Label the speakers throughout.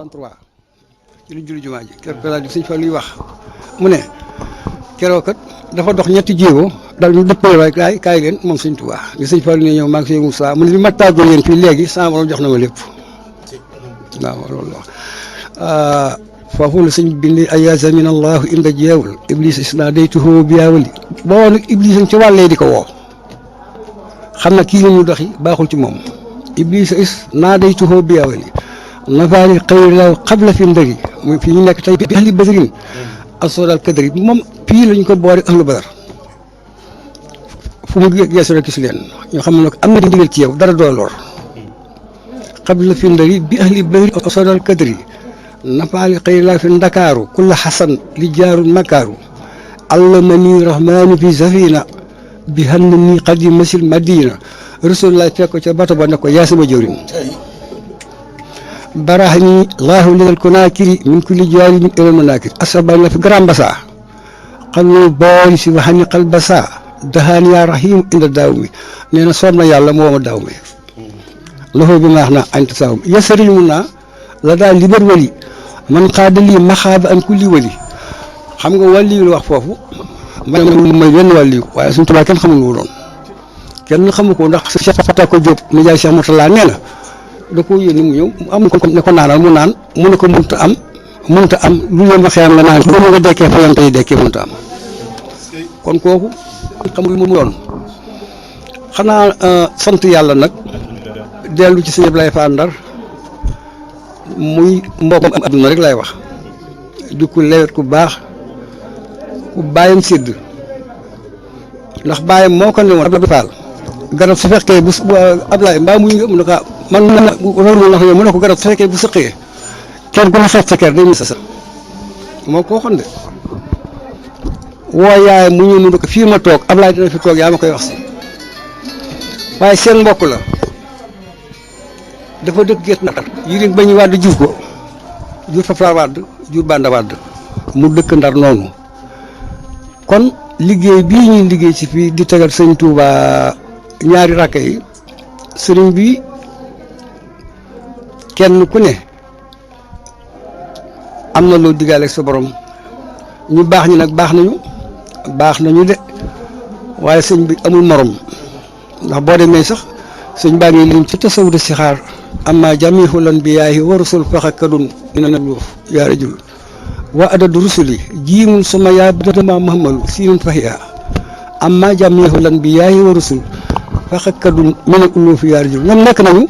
Speaker 1: 1963 ci lu julli jumaa ji keroog daal di sëñ Fall luy wax mu ne keroog kat dafa dox ñetti jéego daal ñu dëppale waay kaay leen moom sëñ Tuubaa li sëñ Fall ne ñëw maa ngi sëñ Moussa mu ne li ma tàggoo leen fii léegi sama borom jox na ma lépp waaw loolu la wax foofu la sëñ bindi ayaasa min allahu inda jeewul iblis isna daytuhu biyaawali boo nag iblis ci wàllee di ko woo xam na kii la ñu doxi baaxul ci moom iblis is naa daytuhu biyaawali nafaali xëyri law xabla fi ndëri muy fii ñu nekk tey bi ahli badrin asodal kadri moom fii lañ ko boori ahlu badar fu mu geesu rek gis leen ñoo xam ne am na di ndigal ci yow dara doo lor xabla fi ndëri bi ahli badri asodal kadri nafaali xëyri law fi ndakaaru kulla xasan li jaarul makaaru allamani rahmani fi safina bi hann ni xadi masil madina rasulullah fekk ko ca bato ba ne ko yaa sama jëwriñ baraxani laahu ligal konaakiri min kulli jaari min ilal manaakir asaba la fi grand bassa xallu booli si waxani xal bassa dahaan yaa rahim inda daaw mi nee na soob na yàlla moo ma daaw mi loxo bi maax na anta saaw mi yasari mun naa la daal libar wali man xaadalii maxaaba an kulli wali xam nga wàlli yu la wax foofu may wenn wàlli yu waaye suñu tubaab kenn xamul lu doon kenn xamu ko ndax Cheikh Fata ko Diop nijaay Cheikh Mourtala nee na da koo yónni mu ñëw am ko ne ko naanal mu naan mu ne ko mënta am lu yomb a xeeram nga naan ko nga dekkee fa yam tey dekkee mënta am kon kooku xamul mu doon xanaa sant yàlla nag dellu ci sëñ Ablaye Fall Ndar muy mbokkam am adduna rek lay wax di ku lewet ku baax ku bàyyam sédd ndax bàyyam moo ko ne woon Ablaye Fall garab su fekkee bu Ablaye mbaa muy nga mu ne ko man loolu la yow mu ne ko garab su fekkee bu sëqee kenn ku ne xeet sa kër day mu sa moo ko waxoon de woo yaay mu ñëw mu ne ko fii ma toog Ablaye dina fi toog yaa ma koy wax si waaye seen mbokk la dafa dëkk Gétt Ndar Yirim ba ñu wàdd jur ko jur Fapal wàdd jur Banda wàdd mu dëkk Ndar noonu kon liggéey bii ñuy liggéey ci fii di tegal sëñ Touba ñaari rakk yi sëriñ bi kenn ku ne am na loo diggaale ak sa borom ñu baax ñi nag baax nañu de waaye sëñ bi amul morom ndax boo demee sax sëñ baa ngi lim ci tasawudu si xaar amma jamihu lan bi yaayi wa rusul faxakadun ina na luuf yaa rajul wa adadu rusuli jiimun suma yaa badama muhammadu siinun fahiya amma jamihu lan bi yaayi wa rusul faxakadun mina uluuf yaa rajul ñoom nekk nañu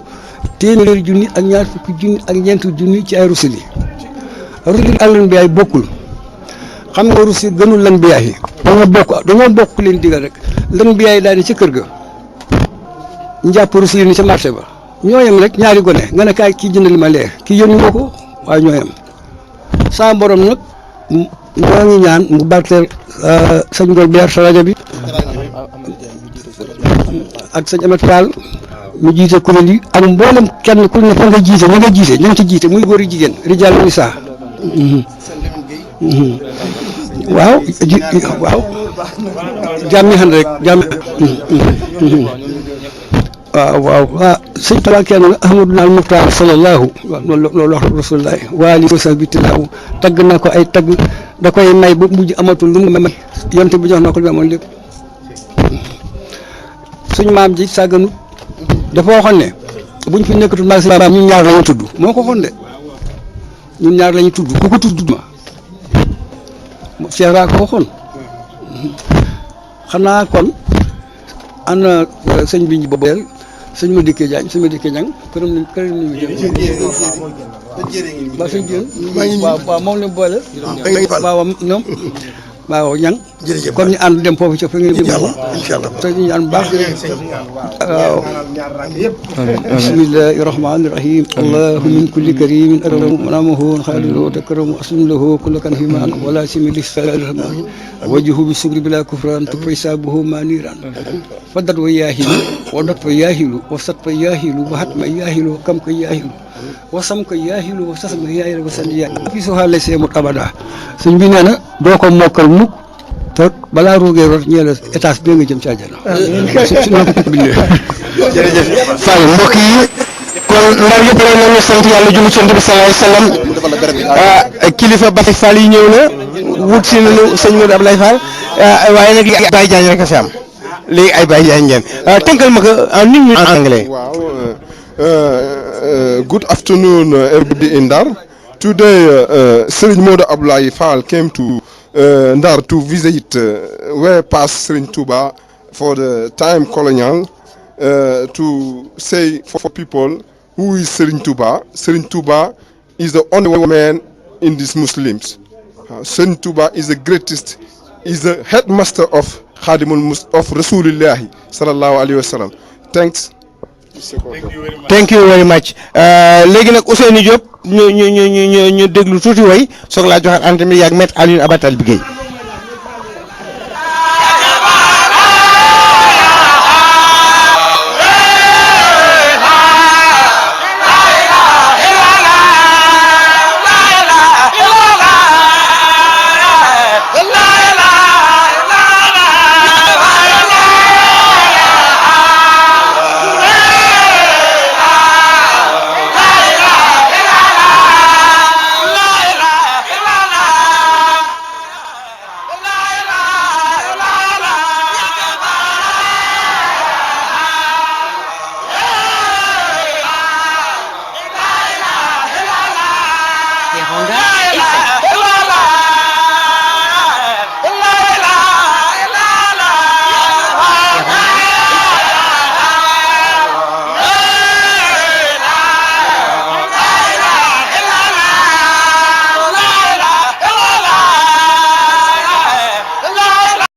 Speaker 1: téeméeri junni ak ñaar fukki junni ak ñeenti junni ci ay rusul yi ak lan bi yaay bokkul xam nga rusul gënul lan bi yaay dañoo bokk leen digal rek lan bi yaay daal di ca kër ga njàpp rusul yi ni ca marché ba ñoo yem rek ñaari gone nga ne kaay kii jëndali ma lee kii yónni nga ko waaye ñoo yem saa borom nag ñoo ngi ñaan mu barkeel sëñ Ngor Beer sa rajo bi ak sëñ Amet Fall mu jiite kuréel yi ak mboolem kenn ku ne fa nga jiite ña nga jiite muy góor yi jigéen rijal ni saa waaw jàmmi xan rek waaw sëñ Tuubaa kenn nga Ahmaduna al Muxtaar sallallahu loolu wax rasulullah waali wa sahbi tilaahu tagg na ko ay tagg da koy may ba mujj amatul lu mu may yonte bi jox na ko lu amoon lépp suñ maam ji sàgganut dafa waxoon ne buñ fi nekkatul maag si baam ñun ñaar lañu tudd moo ko waxoon de ñun ñaar lañu tudd ku ko tudd ma Cheikh Ra ko waxoon xanaa kon ana sëñ bi ñu boobeel sëñ ma dikkee Jaañ sëñ ma dikkee Ñang këram ni mu jëm waaw sëñ Diène waaw moom la boole waaw ñoom waaw Ñang kon ñu ànd dem foofu ca fa ngeen jëm inshallah te ñu ànd baax waaw bismillahi rahmani rahim allahu min kulli karimin akramu manamahu khalilu takramu aslim lahu kullu kan himan wala simili sallallahu wajhu bi sugri bila kufran tu hisabuhu maniran fadat wa yahilu wadat fa yahilu wasat fa yahilu wa hatma yahilu kam ka yahilu wasam ka yahilu wa sasma yahilu wa sandiya fi sohale semu abada suñ bi neena doo ko mokkal mukk te balaa roogee rot ñeela étage bi nga jëm ci àjjana. jërëjëf Fall mbokk yi kon
Speaker 2: ndar yëpp lay nañu sant yàlla julli ci Yonent bi sallallahu alayhi wasallam kilifa Baye Fall yi ñëw na wut si nañu sëñ Modou Abdoulaye Fall waaye nag ay Baye Diagne rek a fi am léegi ay Baye Diagne ngeen tënkal ma ko en une minute en anglais.
Speaker 3: Wow. Good afternoon, everybody in Ndar. Today, Serigne Modou Abdoulaye Fall came to Ndar to visit where past Serigne Touba for the time colonial to say for people who is Serigne Touba. Serigne Touba is the only man in these Muslims. Serigne Touba is the greatest, is the headmaster of Khadimul of Rasulullah sallallahu alaihi wasallam. Thanks.
Speaker 2: Thank you very much. léegi nag Ousseynou Diop ñu déglu tuuti way soog laa joxaat antenne bi yàgg Maître Alioune Abatal bi Guèye